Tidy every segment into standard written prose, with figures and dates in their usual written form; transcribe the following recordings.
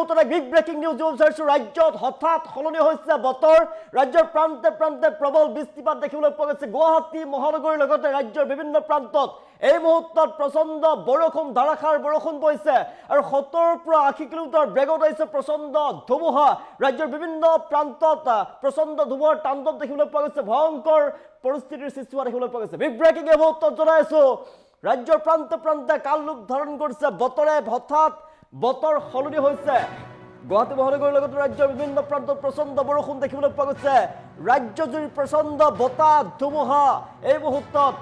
মুহূৰ্তত big breaking news বিচাৰিছো ৰাজ্যত হঠাৎ সলনি হৈছে বতৰ ৰাজ্যৰ প্ৰান্তে প্ৰান্তে প্ৰবল বৃষ্টিপাত দেখিবলৈ পোৱা গৈছে গুৱাহাটী মহানগৰীৰ লগতে ৰাজ্যৰ বিভিন্ন প্ৰান্তত এই মুহূৰ্তত প্ৰচণ্ড বৰষুণ ধাৰাসাৰ বৰষুণ পৰিছে আৰু 70 পৰা 80 কিলোমিটাৰ বেগত আহিছে প্ৰচণ্ড ধুমুহা ৰাজ্যৰ বিভিন্ন প্ৰান্তত প্ৰচণ্ড ধুমুহাৰ তাণ্ডৱ দেখিবলৈ পোৱা গৈছে ভয়ংকৰ পৰিস্থিতিৰ সৃষ্টি হোৱা দেখিবলৈ পোৱা গৈছে বিগ ব্ৰেকিং এই মুহূৰ্তত জনাইছো ৰাজ্যৰ প্ৰান্তে প্ৰান্তে কাল ৰূপ ধাৰণ কৰিছে বতৰে হঠাৎ বতৰ সলনি হৈছে গুৱাহাটী মহানগৰীৰ লগতে ৰাজ্যৰ বিভিন্ন প্ৰান্তত প্ৰচণ্ড বৰষুণ দেখিবলৈ পোৱা গৈছে ৰাজ্যজুৰি প্ৰচণ্ড বতাহ ধুমুহা এই মুহূৰ্তত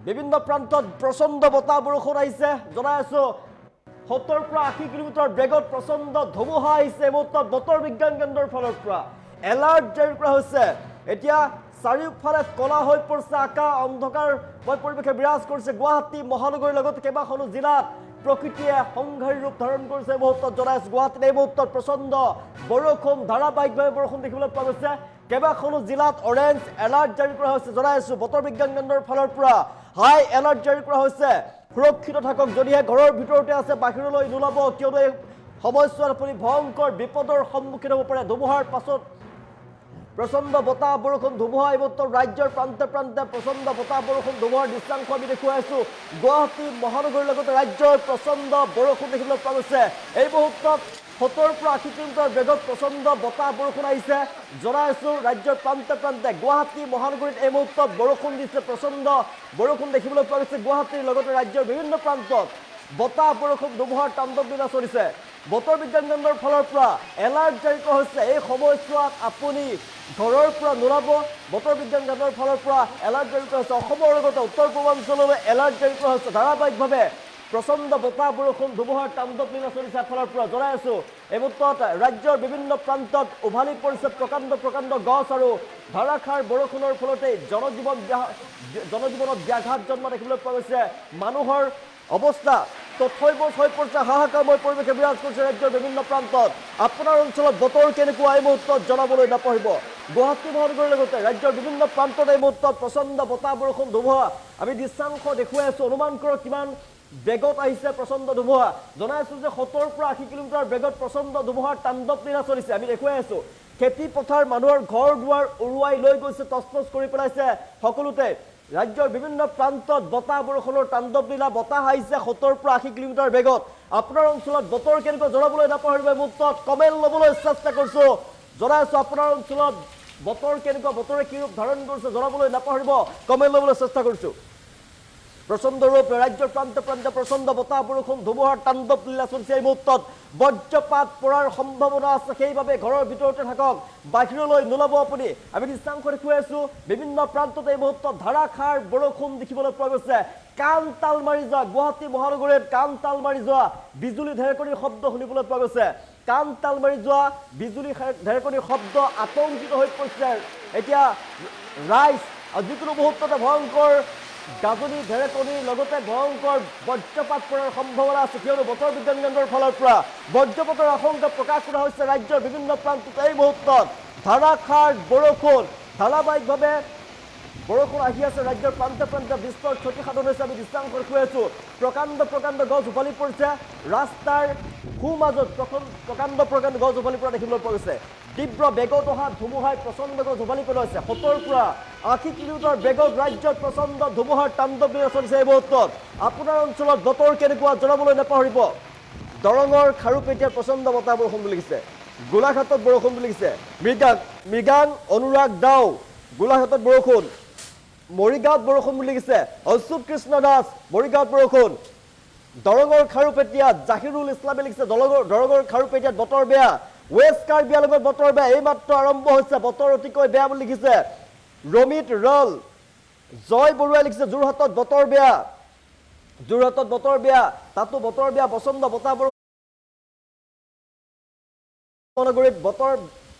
বিভিন্ন প্ৰান্তত প্ৰচণ্ড বতাহ বৰষুণ আহিছে জনাই আছো 70 পৰা 80 কিলোমিটাৰ বেগত প্ৰচণ্ড ধুমুহা আহিছে এই মুহূৰ্তত বতৰ বিজ্ঞান কেন্দ্ৰৰ ফালৰ পৰা এলাৰ্ট জাৰি কৰা হৈছে এতিয়া চাৰিওফালে কলা হৈ পৰিছে আকাশ অন্ধকাৰ পৰিৱেশে বিৰাজ কৰিছে গুৱাহাটী মহানগৰীৰ লগতে কেইবাখনো জিলাত প্ৰকৃতিয়ে সংঘাৰী ৰূপ ধাৰণ কৰিছে এই মুহূৰ্তত জনাইছ গুৱাহাটীত এই মুহূৰ্তত প্ৰচণ্ড বৰষুণ ধাৰাবাহিকভাৱে বৰষুণ দেখিবলৈ পোৱা গৈছে কেইবাখনো জিলাত অৰেঞ্জ এলাৰ্ট জাৰি কৰা হৈছে জনাইছো বতৰ বিজ্ঞান কেন্দ্ৰৰ ফালৰ পৰা হাই এলাৰ্ট জাৰি কৰা হৈছে সুৰক্ষিত থাকক যদিহে ঘৰৰ ভিতৰতে আছে বাহিৰলৈ নোলাব কিয়নো এই সময়ছোৱাত আপুনি ভয়ংকৰ বিপদৰ সন্মুখীন হ'ব পাৰে ধুমুহাৰ পাছত প্ৰচণ্ড বতাহ বৰষুণ ধুমুহা এই মুহূৰ্তত ৰাজ্যৰ প্ৰান্তে প্ৰান্তে প্ৰচণ্ড বতাহ বৰষুণ ধুমুহাৰ দৃশ্যাংশ আমি দেখুৱাই আছো গুৱাহাটী মহানগৰীৰ লগতে ৰাজ্যৰ প্ৰচণ্ড বৰষুণ দেখিবলৈ পোৱা গৈছে এই মুহূৰ্তত 70 পৰা 80 কিলোমিটাৰ বেগত প্ৰচণ্ড বতাহ বৰষুণ আহিছে জনাই আছো ৰাজ্যৰ প্ৰান্তে প্ৰান্তে গুৱাহাটী মহানগৰীত এই মুহূৰ্তত বৰষুণ দিছে প্ৰচণ্ড বৰষুণ দেখিবলৈ পোৱা গৈছে গুৱাহাটীৰ লগতে ৰাজ্যৰ বিভিন্ন প্ৰান্তত বতাহ বৰষুণ ধুমুহাৰ তাণ্ডৱ লীলা চলিছে বতৰ বিজ্ঞান কেন্দ্ৰৰ ফালৰ পৰা এলাৰ্ট জাৰি কৰা হৈছে এই সময়ছোৱাত আপুনি ঘৰৰ পৰা নোলাব বতৰ বিজ্ঞান কেন্দ্ৰৰ ফালৰ পৰা এলাৰ্ট জাৰি কৰা হৈছে অসমৰ লগতে উত্তৰ পূৰ্বাঞ্চললৈ এলাৰ্ট জাৰি কৰা হৈছে ধাৰাবাহিকভাৱে প্ৰচণ্ড বতাহ বৰষুণ ধুমুহাৰ তাণ্ডৱ লীলা চলিছে ফালৰ পৰা জনাই আছো এই মুহূৰ্তত ৰাজ্যৰ বিভিন্ন প্ৰান্তত উভালি পৰিছে প্ৰকাণ্ড প্ৰকাণ্ড গছ আৰু ধাৰাসাৰ বৰষুণৰ ফলতে জনজীৱনত ব্যাঘাত জন্মা দেখিবলৈ পোৱা গৈছে মানুহৰ অৱস্থা তথ্যবশ হৈ পৰিছে হাহাকাৰময় পৰিৱেশে বিৰাজ কৰিছে ৰাজ্যৰ বিভিন্ন প্ৰান্তত আপোনাৰ অঞ্চলত বতৰ কেনেকুৱা এই মুহূৰ্তত জনাবলৈ নাপাহৰিব গুৱাহাটী মহানগৰীৰ লগতে ৰাজ্যৰ বিভিন্ন প্ৰান্তত এই মুহূৰ্তত প্ৰচণ্ড বতাহ বৰষুণ ধুমুহা আমি দৃশ্যাংশ দেখুৱাই আছো অনুমান কৰক কিমান বেগত আহিছে প্ৰচণ্ড ধুমুহা জনাই আছো যে 70 পৰা 80 কিলোমিটাৰ বেগত প্ৰচণ্ড ধুমুহাৰ তাণ্ডৱ লীলা চলিছে আমি দেখুৱাই আছো খেতি পথাৰ মানুহৰ ঘৰ দুৱাৰ উৰুৱাই লৈ গৈছে তছনছ কৰি পেলাইছে সকলোতে ৰাজ্যৰ বিভিন্ন প্ৰান্তত বতাহ বৰষুণৰ তাণ্ডৱ লীলা বতাহ আহিছে 70 পৰা 80 কিলোমিটাৰ বেগত আপোনাৰ অঞ্চলত বতৰ কেনেকুৱা জনাবলৈ নাপাহৰিব মুহূৰ্তত কমেণ্ট ল'বলৈ চেষ্টা কৰিছো জনাই আছো আপোনাৰ অঞ্চলত বতৰ কেনেকুৱা বতৰে কি ৰূপ ধাৰণ কৰিছে জনাবলৈ নাপাহৰিব কমেণ্ট ল'বলৈ চেষ্টা কৰিছো প্ৰচণ্ড ৰূপ ৰাজ্যৰ প্ৰান্তে প্ৰান্তে প্ৰচণ্ড বতাহ বৰষুণ ধুমুহাৰ তাণ্ডৱ লীলা চলিছে এই মুহূৰ্তত বজ্ৰপাত পৰাৰ সম্ভাৱনা আছে সেইবাবে ঘৰৰ ভিতৰতে থাকক বাহিৰলৈ নোলাব আপুনি আমি দৃশ্যাংশ দেখুৱাই আছো বিভিন্ন প্ৰান্তত এই মুহূৰ্তত ধাৰাসাৰ বৰষুণ দেখিবলৈ পোৱা গৈছে কাণ তাল মাৰি যোৱা গুৱাহাটী মহানগৰীত কাণ তাল মাৰি যোৱা বিজুলী ঢেৰেকণিৰ শব্দ শুনিবলৈ পোৱা গৈছে কাণ তাল মাৰি যোৱা বিজুলী ঢেৰেকণিৰ শব্দ আতংকিত হৈ পৰিছে এতিয়া ৰাইজ যিকোনো মুহূৰ্ততে ভয়ংকৰ গাজনি ঢেৰেকণিৰ লগতে ভয়ংকৰ বজ্ৰপাত পৰাৰ সম্ভাৱনা আছে কিয়নো বতৰ বিজ্ঞান কেন্দ্ৰৰ ফালৰ পৰা বজ্ৰপাতৰ আশংকা প্ৰকাশ কৰা হৈছে ৰাজ্যৰ বিভিন্ন প্ৰান্তত এই মুহূৰ্তত ধাৰাসাৰ বৰষুণ ধাৰাবাহিকভাৱে বৰষুণ আহি আছে ৰাজ্যৰ প্ৰান্তে প্ৰান্তে বিস্তৰ ক্ষতি সাধন হৈছে আমি দৃশ্যাংশ দেখুৱাই আছো প্ৰকাণ্ড প্ৰকাণ্ড গছ উভালি পৰিছে ৰাস্তাৰ সোঁমাজত প্ৰকাণ্ড প্ৰকাণ্ড গছ উভালি পৰা দেখিবলৈ পোৱা গৈছে তীব্ৰ বেগত অহা ধুমুহাই প্ৰচণ্ড গছ উভালি পেলাইছে 70 পৰা 80 কিলোমিটাৰ বেগত ৰাজ্যত প্ৰচণ্ড ধুমুহাৰ তাণ্ডৱ লীলা চলিছে এই মুহূৰ্তত আপোনাৰ অঞ্চলত বতৰ কেনেকুৱা জনাবলৈ নাপাহৰিব দৰঙৰ খাৰুপেটীয়াত প্ৰচণ্ড বতাহ বৰষুণ বুলি লিখিছে গোলাঘাটত বৰষুণ বুলি লিখিছে মৃগাং অনুৰাগ দাও গোলাঘাটত বৰষুণ মৰিগাঁৱত বৰষুণ বুলি লিখিছে অচ্যুত কৃষ্ণ দাস মৰিগাঁৱত বৰষুণ দৰঙৰ খাৰুপেটীয়াত জাহিৰুল ইছলামে লিখিছে দৰঙৰ খাৰুপেটীয়াত বতৰ বেয়া ৱেষ্ট কাৰ্বি আংলঙত বতৰ বেয়া এইমাত্ৰ আৰম্ভ হৈছে বতৰ অতিকৈ বেয়া বুলি লিখিছে ৰমিত ৰল জয় বৰুৱাই লিখিছে যোৰহাটত বতৰ বেয়া তাতো বতৰ বেয়া প্ৰচণ্ড বতাহ মহানগৰীত বতৰ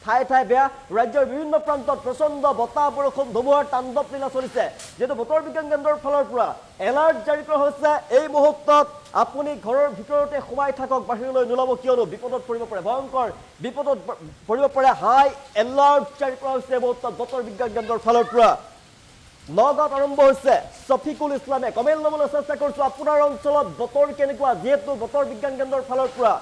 ঠাই ঠাই বেয়া ৰাজ্যৰ বিভিন্ন প্ৰান্তত প্ৰচণ্ড বতাহ বৰষুণ ধুমুহাৰ তাণ্ডৱ লীলা চলিছে যেহেতু বতৰ বিজ্ঞান কেন্দ্ৰৰ ফালৰ পৰা এলাৰ্ট জাৰি কৰা হৈছে এই মুহূৰ্তত আপুনি ঘৰৰ ভিতৰতে সোমাই থাকক বাহিৰলৈ নোলাব কিয়নো বিপদত পৰিব পাৰে ভয়ংকৰ বিপদত পৰিব পাৰে হাই এলাৰ্ট জাৰি কৰা হৈছে এই মুহূৰ্তত বতৰ বিজ্ঞান কেন্দ্ৰৰ ফালৰ পৰা নগাঁৱত আৰম্ভ হৈছে শফিকুল ইছলামে কমেণ্ট ল'বলৈ চেষ্টা কৰিছো আপোনাৰ অঞ্চলত বতৰ কেনেকুৱা যেহেতু বতৰ বিজ্ঞান কেন্দ্ৰৰ ফালৰ পৰা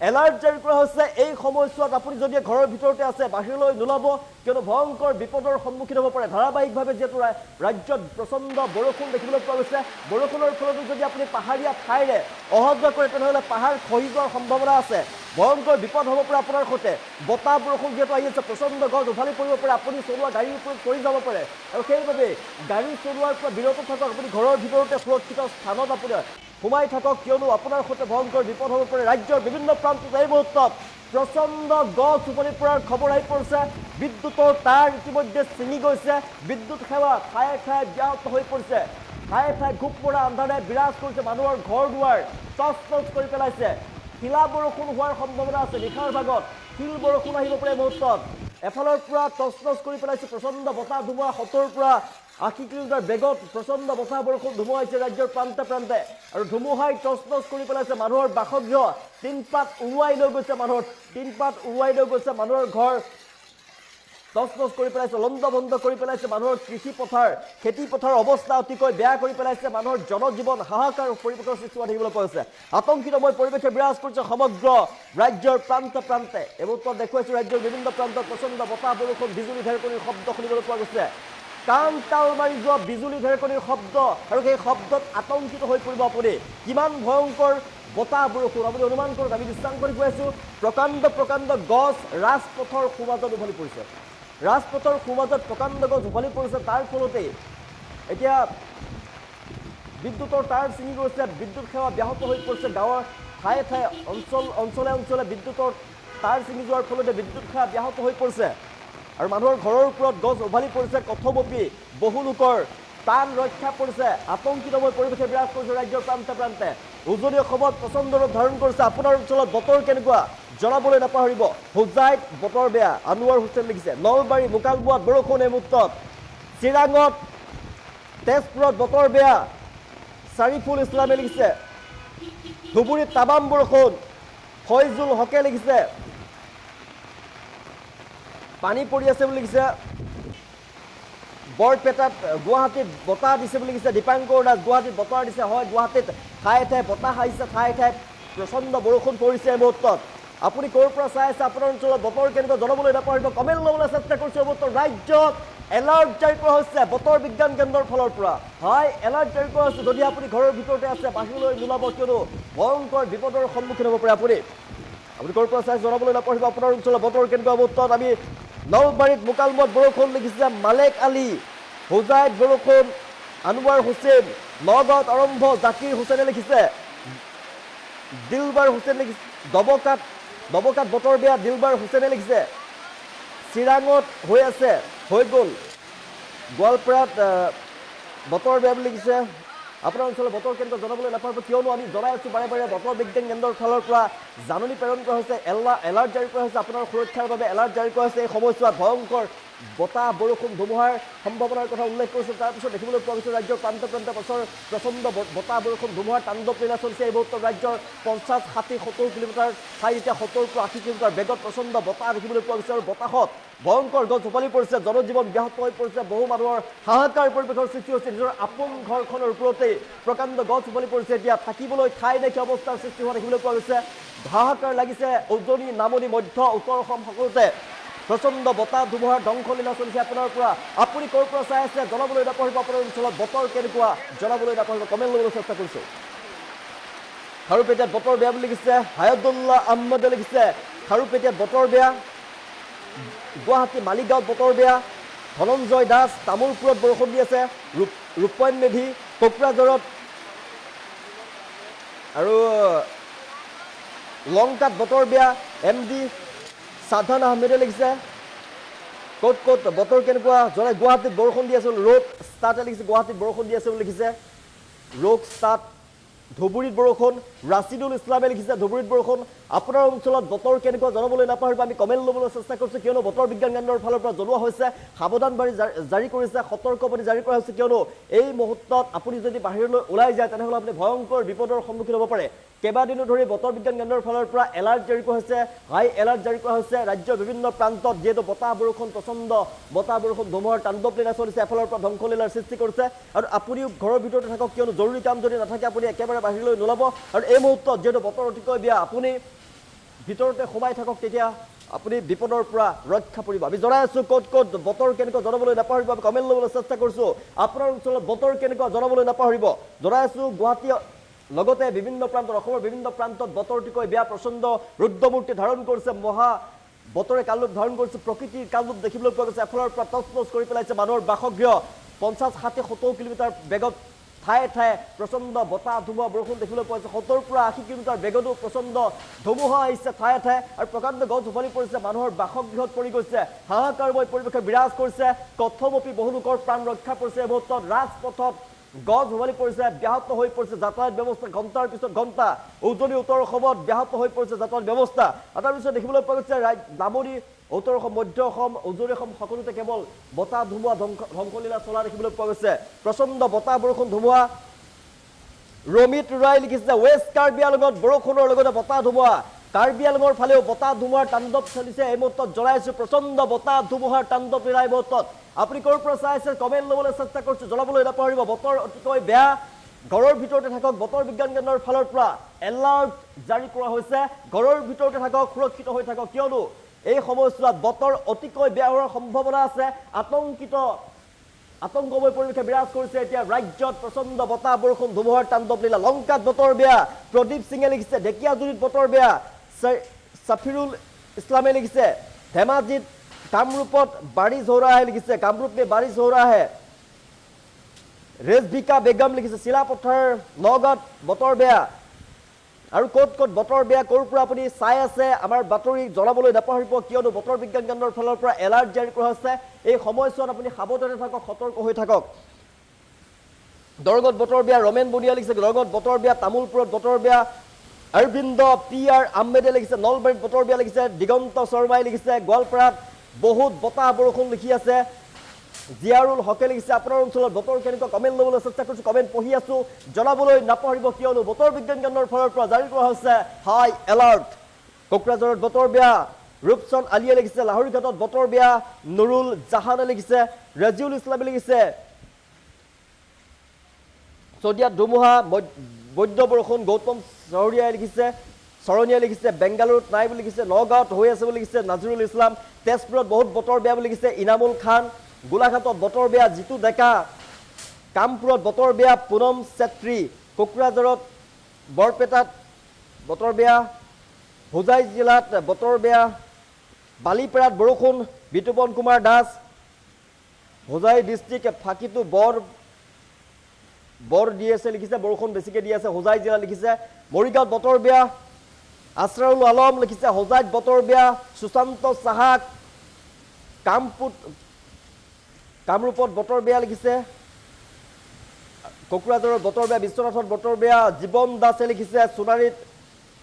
এলাৰ্ট জাৰি কৰা হৈছে এই সময়ছোৱাত আপুনি যদি ঘৰৰ ভিতৰতে আছে বাহিৰলৈ নোলাব কিয়নো ভয়ংকৰ বিপদৰ সন্মুখীন হ'ব পাৰে ধাৰাবাহিকভাৱে যিহেতু ৰাজ্যত প্ৰচণ্ড বৰষুণ দেখিবলৈ পোৱা গৈছে বৰষুণৰ ফলতো যদি আপুনি পাহাৰীয়া ঠাইৰে অহা যোৱা কৰে তেনেহ'লে পাহাৰ খহি যোৱাৰ সম্ভাৱনা আছে ভয়ংকৰ বিপদ হ'ব পাৰে আপোনাৰ সৈতে বতাহ বৰষুণ যিহেতু আহি আছে প্ৰচণ্ড গছ উভালি পৰিব পাৰে আপুনি চলোৱা গাড়ীৰ ওপৰত পৰি যাব পাৰে আৰু সেইবাবে গাড়ী চলোৱাৰ পৰা বিৰত থাকক আপুনি ঘৰৰ ভিতৰতে সুৰক্ষিত স্থানত আপুনি সোমাই থাকক কিয়নো আপোনাৰ সৈতে ভয়ংকৰ বিপদ হ'ব পাৰে ৰাজ্যৰ বিভিন্ন প্ৰান্তত এই মুহূৰ্তত প্ৰচণ্ড গছ উভালি পৰাৰ খবৰ আহি পৰিছে বিদ্যুতৰ তাঁৰ ইতিমধ্যে ছিঙি গৈছে বিদ্যুৎ সেৱা ঠায়ে ঠায়ে ব্যাহত হৈ পৰিছে ঠায়ে ঠায়ে ঘোপ মৰা আন্ধাৰে বিৰাজ কৰিছে মানুহৰ ঘৰ দুৱাৰ তছ কৰি পেলাইছে শিলা বৰষুণ হোৱাৰ সম্ভাৱনা আছে নিশাৰ ভাগত শিল বৰষুণ আহিব পাৰে মুহূৰ্তত এফালৰ পৰা তছ কৰি পেলাইছে প্ৰচণ্ড বতাহ ধুমুহা 70 পৰা 80 কিলোমিটাৰ বেগত প্ৰচণ্ড বতাহ বৰষুণ ধুমুহা হৈছে ৰাজ্যৰ প্ৰান্তে প্ৰান্তে আৰু ধুমুহাই তছ কৰি পেলাইছে মানুহৰ বাসগৃহ তিনপাত উৰুৱাই লৈ গৈছে মানুহৰ ঘৰ তছ কৰি পেলাইছে লণ্ডভণ্ড কৰি পেলাইছে মানুহৰ কৃষি পথাৰ খেতি পথাৰ অৱস্থা অতিকৈ বেয়া কৰি পেলাইছে মানুহৰ জনজীৱন হাহাকাৰ পৰিৱেশৰ সৃষ্টি হোৱা দেখিবলৈ পোৱা গৈছে আতংকিতময় পৰিৱেশে বিৰাজ কৰিছে সমগ্ৰ ৰাজ্যৰ প্ৰান্তে প্ৰান্তে এই মুহূৰ্তত দেখুৱাইছো ৰাজ্যৰ বিভিন্ন প্ৰান্তত প্ৰচণ্ড বতাহ বৰষুণ বিজুলী ঢেৰেকনিৰ শব্দ শুনিবলৈ পোৱা গৈছে কাণ তাল মাৰি যোৱা বিজুলী ঢেৰেকনিৰ শব্দ আৰু সেই শব্দত আতংকিত হৈ পৰিব আপুনি কিমান ভয়ংকৰ বতাহ বৰষুণ আপুনি অনুমান কৰক আমি দৃষ্টান্ত কৰি গৈ আছো প্ৰকাণ্ড গছ ৰাজপথৰ সোঁমাজত উভালি পৰিছে ৰাজপথৰ সোঁমাজত প্ৰকাণ্ড গছ উভালি পৰিছে তাৰ ফলতেই এতিয়া বিদ্যুতৰ তাঁৰ ছিঙি গৈছে বিদ্যুৎ সেৱা ব্যাহত হৈ পৰিছে গাঁৱৰ ঠায়ে ঠায়ে অঞ্চলে বিদ্যুতৰ তাঁৰ ছিঙি যোৱাৰ ফলতে বিদ্যুৎ সেৱা ব্যাহত হৈ পৰিছে আৰু মানুহৰ ঘৰৰ ওপৰত গছ উভালি পৰিছে কথমপি বহু লোকৰ প্ৰাণ ৰক্ষা পৰিছে আতংকিতময় পৰিৱেশে বিৰাজ কৰিছে ৰাজ্যৰ প্ৰান্তে প্ৰান্তে উজনি অসমত প্ৰচণ্ড ৰূপ ধাৰণ কৰিছে আপোনাৰ অঞ্চলত বতৰ কেনেকুৱা জনাবলৈ নাপাহৰিব হোজাইত বতৰ বেয়া আনোৱাৰ হুছেইন লিখিছে নলবাৰী মোকালমোৱাত বৰষুণ এই মুহূৰ্তত চিৰাঙত তেজপুৰত বতৰ বেয়া চাৰিফুল ইছলামে লিখিছে ধুবুৰীত তামাম বৰষুণ ফয়জুল হকে লিখিছে পানী পৰি আছে বুলি লিখিছে বৰপেটাত গুৱাহাটীত বতাহ দিছে বুলি লিখিছে দীপাংকৰ দাস গুৱাহাটীত বতাহ দিছে হয় গুৱাহাটীত ঠায়ে ঠায়ে বতাহ আহিছে ঠায়ে ঠায়ে প্ৰচণ্ড বৰষুণ পৰিছে এই মুহূৰ্তত আপুনি ক'ৰ পৰা চাই আছে আপোনাৰ অঞ্চলত বতৰ কেনেকুৱা জনাবলৈ নাপাহৰিব কমেণ্ট ল'বলৈ চেষ্টা কৰিছে মুহূৰ্তত ৰাজ্যত এলাৰ্ট জাৰি কৰা হৈছে বতৰ বিজ্ঞান কেন্দ্ৰৰ ফালৰ পৰা হয় এলাৰ্ট জাৰি কৰা হৈছে যদি আপুনি ঘৰৰ ভিতৰতে আছে বাহিৰলৈ নোলাব কিয়নো ভয়ংকৰ বিপদৰ সন্মুখীন হ'ব পাৰে আপুনি ক'ৰ পৰা চাই জনাবলৈ নাপাহৰিব আপোনাৰ অঞ্চলত বতৰ কেনেকুৱা মুহূৰ্তত আমি নলবাৰীত মোকালমোৱাত বৰষুণ লিখিছে মালেক আলী হোজাইত বৰষুণ আনোৱাৰ হুছেইন নগাঁৱত আৰম্ভ জাকিৰ হুছেইনে লিখিছে দিলবাৰ হুছেইন লিখিছে দবকাত বতৰ বেয়া দিলবাৰ হুছেইনে লিখিছে চিৰাঙত হৈ আছে হৈ গ'ল গোৱালপাৰাত বতৰ বেয়া বুলি লিখিছে আপোনাৰ অঞ্চলত বতৰ কেন্দ্ৰ জনাবলৈ নাপাহৰিব কিয়নো আমি জনাই আছোঁ বাৰে বাৰে বতৰ বিজ্ঞান কেন্দ্ৰৰ ফালৰ পৰা জাননী প্ৰেৰণ কৰা হৈছে এলাৰ্ট জাৰি কৰা হৈছে আপোনাৰ সুৰক্ষাৰ বাবে এলাৰ্ট জাৰি কৰা হৈছে এই সময়ছোৱাত ভয়ংকৰ বতাহ বৰষুণ ধুমুহাৰ সম্ভাৱনাৰ কথা উল্লেখ কৰিছোঁ তাৰপিছত দেখিবলৈ পোৱা গৈছে ৰাজ্যৰ প্ৰান্তে প্ৰান্তে প্ৰচণ্ড বতাহ বৰষুণ ধুমুহাৰ তাণ্ডৱ লীলা চলিছে এই মুহূৰ্তত ৰাজ্যৰ 50, 60, 70 কিলোমিটাৰ ঠাই এতিয়া 70 পৰা 80 কিলোমিটাৰ বেগত প্ৰচণ্ড বতাহ দেখিবলৈ পোৱা গৈছে আৰু বতাহত ভয়ংকৰ গছ উভালি পৰিছে জনজীৱন ব্যাহত হৈ পৰিছে বহু মানুহৰ হাহাকাৰ পৰিৱেশৰ সৃষ্টি হৈছে নিজৰ আপোন ঘৰখনৰ ওপৰতেই প্ৰকাণ্ড গছ উভালি পৰিছে এতিয়া থাকিবলৈ ঠাই নাইকিয়া অৱস্থাৰ সৃষ্টি হোৱা দেখিবলৈ পোৱা গৈছে হাহাকাৰ লাগিছে উজনি নামনি মধ্য উত্তৰ অসম সকলোতে প্ৰচণ্ড বতাহ ধুমুহাৰ ধ্বংসলীলা চলিছে আপোনাৰ পৰা আপুনি ক'ৰ পৰা চাই আছে জনাবলৈ নাপাহৰিব আপোনাৰ অঞ্চলত বতৰ কেনেকুৱা জনাবলৈ নাপাহৰিব কমেণ্ট ল'বলৈ চেষ্টা কৰিছোঁ খাৰুপেটীয়াত বতৰ বেয়া বুলি লিখিছে হায়দুল্লাহ আহমেদে লিখিছে খাৰুপেটীয়াত বতৰ বেয়া গুৱাহাটী মালিগাঁৱত বতৰ বেয়া ধনঞ্জয় দাস তামোলপুৰত বৰষুণ দি আছে ৰূপয়ন মেধি কোকৰাঝাৰত আৰু লংকাত বতৰ বেয়া MD সাধান আহমেদে লিখিছে ক'ত বতৰ কেনেকুৱা জনাই গুৱাহাটীত বৰষুণ দি আছে ৰোগ ষ্টাৰ্টে লিখিছে গুৱাহাটীত বৰষুণ দি আছে বুলি লিখিছে ৰোগ ষ্টাৰ্ট ধুবুৰীত বৰষুণ ৰাছিদুল ইছলামে লিখিছে ধুবুৰীত বৰষুণ আপোনাৰ অঞ্চলত বতৰ কেনেকুৱা জনাবলৈ নাপাহৰিব আমি কমেণ্ট ল'বলৈ চেষ্টা কৰিছোঁ কিয়নো বতৰ বিজ্ঞান কেন্দ্ৰৰ ফালৰ পৰা জনোৱা হৈছে সাৱধানবাণী জাৰি কৰিছে সতৰ্কবাণী জাৰি কৰা হৈছে কিয়নো এই মুহূৰ্তত আপুনি যদি বাহিৰলৈ ওলাই যায় তেনেহ'লে আপুনি ভয়ংকৰ বিপদৰ সন্মুখীন হ'ব পাৰে কেইবাদিনো ধৰি বতৰ বিজ্ঞান কেন্দ্ৰৰ ফালৰ পৰা এলাৰ্ট জাৰি কৰা হৈছে হাই এলাৰ্ট জাৰি কৰা হৈছে ৰাজ্যৰ বিভিন্ন প্ৰান্তত যিহেতু বতাহ বৰষুণ প্ৰচণ্ড বতাহ বৰষুণ ধুমুহাৰ তাণ্ডৱ লীলা চলিছে এফালৰ পৰা ধ্বংসলীলাৰ সৃষ্টি কৰিছে আৰু আপুনিও ঘৰৰ ভিতৰতে থাকক কিয়নো জৰুৰী কাম যদি নাথাকে আপুনি একেবাৰে বাহিৰলৈ নোলাব আৰু এই মুহূৰ্তত যিহেতু বতৰ অতিকৈ বেয়া আপুনি ভিতৰতে সোমাই থাকক তেতিয়া আপুনি বিপদৰ পৰা ৰক্ষা পৰিব আমি জনাই আছো ক'ত ক'ত বতৰ কেনেকুৱা জনাবলৈ নাপাহৰিব আমি কমেণ্ট ল'বলৈ চেষ্টা কৰিছোঁ আপোনাৰ অঞ্চলত বতৰ কেনেকুৱা জনাবলৈ নাপাহৰিব জনাই আছো গুৱাহাটী লগতে বিভিন্ন প্ৰান্তত অসমৰ বিভিন্ন প্ৰান্তত বতৰটিকৈ বেয়া প্ৰচণ্ড ৰুদ্ৰমূৰ্তি ধাৰণ কৰিছে মহা বতৰে কালৰূপ ধাৰণ কৰিছে প্ৰকৃতিৰ কালৰূপ দেখিবলৈ পোৱা গৈছে এফালৰ পৰা তছনছ কৰি পেলাইছে মানুহৰ বাসগৃহ 50 60 70 কিলোমিটাৰ বেগত ঠায়ে ঠায়ে প্ৰচণ্ড বতাহ ধুমুহা বৰষুণ দেখিবলৈ পোৱা গৈছে 70 পৰা 80 কিলোমিটাৰ বেগতো প্ৰচণ্ড ধুমুহা আহিছে ঠায়ে ঠায়ে আৰু প্ৰকাণ্ড গছ উভালি পৰিছে মানুহৰ বাসগৃহত পৰি গৈছে হাহাকাৰময় পৰিৱেশে বিৰাজ কৰিছে কথমপি বহু লোকৰ প্ৰাণ ৰক্ষা পৰিছে এই মুহূৰ্তত ৰাজপথত গছ উভালি পৰিছে ব্যাহত হৈ পৰিছে যাতায়াত ব্যৱস্থা ঘণ্টাৰ পিছত ঘণ্টা উজনি উত্তৰ অসমত ব্যাহত হৈ পৰিছে যাতায়াত ব্যৱস্থা তাৰ পিছত দেখিবলৈ পোৱা গৈছে নামনি উত্তৰ অসম মধ্য অসম উজনি অসম সকলোতে কেৱল বতাহ ধুমুহা ধ্বংসলীলা চলা দেখিবলৈ পোৱা গৈছে প্ৰচণ্ড বতাহ বৰষুণ ধুমুহা ৰমিত ৰায় লিখিছে ৱেষ্ট কাৰ্বি আংলঙত বৰষুণৰ লগতে বতাহ ধুমুহা কাৰ্বি আংলঙৰ ফালেও বতাহ ধুমুহাৰ তাণ্ডৱ চলিছে এই মুহূৰ্তত জনাইছো প্ৰচণ্ড বতাহ ধুমুহাৰ তাণ্ডৱ লীলা এই মুহূৰ্তত আপুনি ক'ৰ পৰা চাই আছে কমেণ্ট ল'বলৈ চেষ্টা কৰিছোঁ জনাবলৈ নাপাহৰিব বতৰ অতিকৈ বেয়া ঘৰৰ ভিতৰতে থাকক বতৰ বিজ্ঞান কেন্দ্ৰৰ ফালৰ পৰা এলাৰ্ট জাৰি কৰা হৈছে ঘৰৰ ভিতৰতে থাকক সুৰক্ষিত হৈ থাকক কিয়নো এই সময়ছোৱাত বতৰ অতিকৈ বেয়া হোৱাৰ সম্ভাৱনা আছে আতংকময় পৰিৱেশে বিৰাজ কৰিছে এতিয়া ৰাজ্যত প্ৰচণ্ড বতাহ বৰষুণ ধুমুহাৰ তাণ্ডৱ লীলা লংকাত বতৰ বেয়া প্ৰদীপ সিঙে লিখিছে ঢেকিয়াজুলিত বতৰ বেয়া ছাফিৰুল ইছলামে লিখিছে ধেমাজিত কামৰূপত বাৰিছ হৈ ৰহা হে লিখিছে কামৰূপ में बारिश हो रहा है ৰেজভিকা বেগম লিখিছে চিলাপথাৰ নগাঁৱত বতৰ বেয়া আৰু ক'ত ক'ত বতৰ বেয়া ক'ৰ পৰা আপুনি চাই আছে আমাৰ বাতৰি জনাবলৈ নাপাহৰিব কিয়নো বতৰ বিজ্ঞান কেন্দ্ৰৰ ফালৰ পৰা এলাৰ্ট জাৰি কৰা হৈছে এই সময়ছোৱাত আপুনি সাৱধানে থাকক সতৰ্ক হৈ থাকক দৰঙত বতৰ বেয়া ৰমেন বনিয়া লিখিছে দৰঙত বতৰ বেয়া তামুলপুৰত বতৰ বেয়া অৰবিন্দ PR আহমেদে লিখিছে নলবাৰীত বতৰ বেয়া লিখিছে দিগন্ত শৰ্মাই লিখিছে গোৱালপাৰাত বহুত বতাহ বৰষুণ লিখি আছে জিয়াৰুল হকে লিখিছে আপোনাৰ অঞ্চলত বতৰ কেনেকুৱা কমেণ্ট ল'বলৈ চেষ্টা কৰিছোঁ কমেণ্ট পঢ়ি আছোঁ জনাবলৈ নাপাহৰিব কিয়নো বতৰ বিজ্ঞান কেন্দ্ৰৰ ফালৰ পৰা জাৰি কৰা হৈছে হাই এলাৰ্ট কোকৰাঝাৰত বতৰ বেয়া ৰূপচন্দ আলিয়ে লিখিছে লাহৰীঘাটত বতৰ বেয়া নুৰুল জাহানে লিখিছে ৰাজিউল ইছলামে লিখিছে চদিয়াত ধুমুহা বৈদ্য বৰষুণ গৌতম চৰণীয়াই লিখিছে বেংগালুৰুত নাই বুলি লিখিছে নগাঁৱত হৈ আছে বুলি লিখিছে নাজিৰুল ইছলাম তেজপুৰত বহুত বতৰ বেয়া বুলি লিখিছে ইনামুল খান গোলাঘাটত বতৰ বেয়া জিতু ডেকা কামপুৰত বতৰ বেয়া পুনম চেত্ৰী কোকৰাঝাৰত বৰপেটাত বতৰ বেয়া হোজাই জিলাত বতৰ বেয়া বালিপাৰাত বৰষুণ বিতুপন কুমাৰ দাস হোজাই ডিষ্ট্ৰিক্ট ফাঁকিটো বৰ দি আছে লিখিছে বৰষুণ বেছিকৈ দি আছে হোজাই জিলা লিখিছে মৰিগাঁৱত বতৰ বেয়া আছৰাউল আলম লিখিছে হোজাইত বতৰ বেয়া সুশান্ত চাহাক কামৰূপত বতৰ বেয়া লিখিছে কোকৰাঝাৰত বতৰ বেয়া বিশ্বনাথত বতৰ বেয়া জীৱন দাসে লিখিছে সোণাৰীত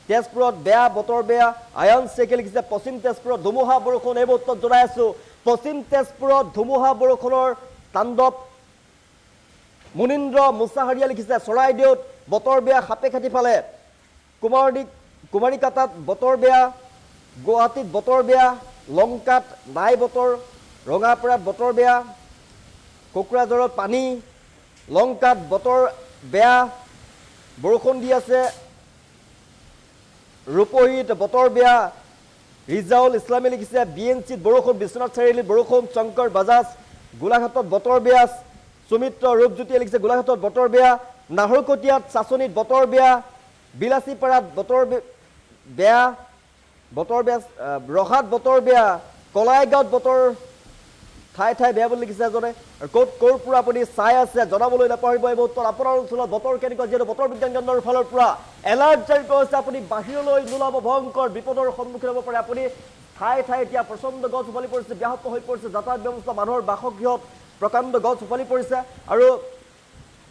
তেজপুৰত বেয়া বতৰ বেয়া আয়ন শেখে লিখিছে পশ্চিম তেজপুৰত ধুমুহা বৰষুণ এই মুহূৰ্তত জনাই আছো পশ্চিম তেজপুৰত ধুমুহা বৰষুণৰ তাণ্ডৱ মুনীন্দ্ৰ মুছাহাৰীয়া লিখিছে চৰাইদেউত বতৰ বেয়া সাপে খাটি ফালে কুমাৰীকাটাত বতৰ বেয়া গুৱাহাটীত বতৰ বেয়া লংকাত নাই বতৰ ৰঙাপাৰাত বতৰ বেয়া কোকৰাঝাৰত পানী লংকাত বতৰ বেয়া বৰষুণ দি আছে ৰূপহীত বতৰ বেয়া ৰিজাউল ইছলামে লিখিছে BNCত বৰষুণ বিশ্বনাথ চাৰিআলিত বৰষুণ শংকৰ বাজাজ গোলাঘাটত বতৰ বেয়া সুমিত্ৰ ৰূপজ্যোতিয়ে লিখিছে গোলাঘাটত বতৰ বেয়া নাহৰকটীয়াত চাচনিত বতৰ বেয়া বিলাসীপাৰাত বতৰ বেয়া ৰহাত বতৰ বেয়া কলাইগাঁৱত বতৰ ঠাই ঠাই বেয়া বুলি লিখিছে এজনে আৰু ক'ৰ পৰা আপুনি চাই আছে জনাবলৈ নাপাহৰিব এই মুহূৰ্তত আপোনাৰ অঞ্চলত বতৰ কেনেকুৱা যিহেতু বতৰ বিজ্ঞান কেন্দ্ৰৰ ফালৰ পৰা এলাৰ্ট জাৰি কৰা হৈছে আপুনি বাহিৰলৈ নোলাব ভয়ংকৰ বিপদৰ সন্মুখীন হ'ব পাৰে আপুনি ঠাই ঠাই এতিয়া প্ৰচণ্ড গছ উভালি পৰিছে ব্যাহত হৈ পৰিছে যাতায়াত ব্যৱস্থা মানুহৰ বাসগৃহত প্ৰকাণ্ড গছ উভালি পৰিছে আৰু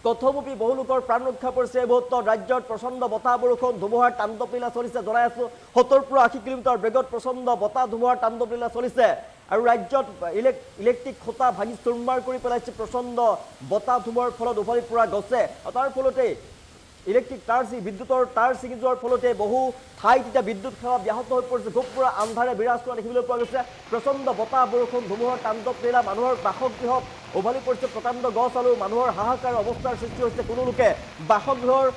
কথমপি বহু লোকৰ প্ৰাণ ৰক্ষা পৰিছে এই মুহূৰ্তত ৰাজ্যত প্ৰচণ্ড বতাহ বৰষুণ ধুমুহাৰ তাণ্ডৱ লীলা চলিছে জনাই আছো 70 পৰা 80 কিলোমিটাৰ বেগত প্ৰচণ্ড বতাহ ধুমুহাৰ তাণ্ডৱ লীলা চলিছে আৰু ৰাজ্যত ইলেক্ট্ৰিক খুঁটা ভাঙি চুৰমাৰ কৰি পেলাইছে প্ৰচণ্ড বতাহ ধুমুহাৰ ফলত উভালি পৰা গছে তাৰ ফলতে ইলেক্ট্ৰিক বিদ্যুতৰ তাঁৰ ছিঙি যোৱাৰ ফলতে বহু ঠাইত এতিয়া বিদ্যুৎ সেৱা ব্যাহত হৈ পৰিছে খুব পুৰা আন্ধাৰে বিৰাজ কৰা দেখিবলৈ পোৱা গৈছে প্ৰচণ্ড বতাহ বৰষুণ ধুমুহাৰ তাণ্ডৱ লীলা মানুহৰ বাসগৃহত উভালি পৰিছে প্ৰকাণ্ড গছ আৰু মানুহৰ হাহাকাৰ অৱস্থাৰ সৃষ্টি হৈছে কোনো লোকে বাসগৃহৰ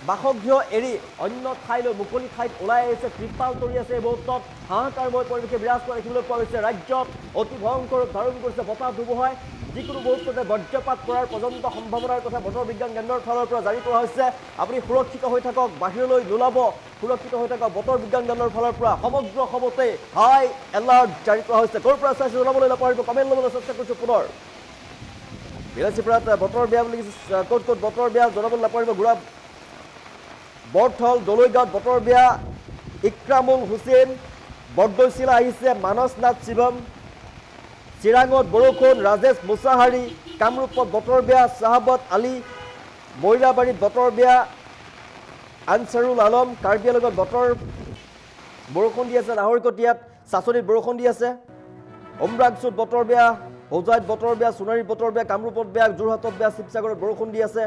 বাসগৃহ এৰি অন্য ঠাইলৈ মুকলি ঠাইত ওলাই আহিছে, ত্ৰিপাল তৰি আছে। এই মুহূৰ্তত হাহাকাৰময় পৰিৱেশে বিৰাজ কৰা দেখিবলৈ পোৱা গৈছে। ৰাজ্যত অতি ভয়ংকৰ ৰূপ ধাৰণ কৰিছে বতাহ ধুমুহাই। যিকোনো মুহূৰ্ততে বজ্ৰপাত পৰাৰ পৰ্যন্ত সম্ভাৱনাৰ কথা বতৰ বিজ্ঞান কেন্দ্ৰৰ ফালৰ পৰা জাৰি কৰা হৈছে। আপুনি সুৰক্ষিত হৈ থাকক, বাহিৰলৈ নোলাব, সুৰক্ষিত হৈ থাকক। বতৰ বিজ্ঞান কেন্দ্ৰৰ ফালৰ পৰা সমগ্ৰ অসমতে হাই এলাৰ্ট জাৰি কৰা হৈছে। ক'ৰ পৰা চাইছে জনাবলৈ নাপাহৰিব, কমেণ্ট ল'বলৈ চেষ্টা কৰিছোঁ পুনৰ। বিলাচীপুৰত বতৰ বেয়া বুলি ক'ত ক'ত বতৰ বেয়া জনাবলৈ নাপাহৰিব। গুৰা বৰথল দলৈগাঁৱত বতৰ বেয়া। ইক্ৰামুল হুছেইন বৰদৈচিলা আহিছে। মানস নাথ শিৱম চিৰাঙত বৰষুণ। ৰাজেশ মুছাহাৰী কামৰূপত বতৰ বেয়া। চাহাবত আলী মৈৰাবাৰীত বতৰ বেয়া। আনচাৰুল আলম কাৰ্বি আংলঙত বতৰ বৰষুণ দি আছে। নাহৰকটীয়াত চাচনিত বৰষুণ দি আছে। উমৰাংচুত বতৰ বেয়া। হোজাইত বতৰ বেয়া। সোণাৰীত বতৰ বেয়া। কামৰূপত বেয়া। যোৰহাটত বেয়া। শিৱসাগৰত বৰষুণ দি আছে।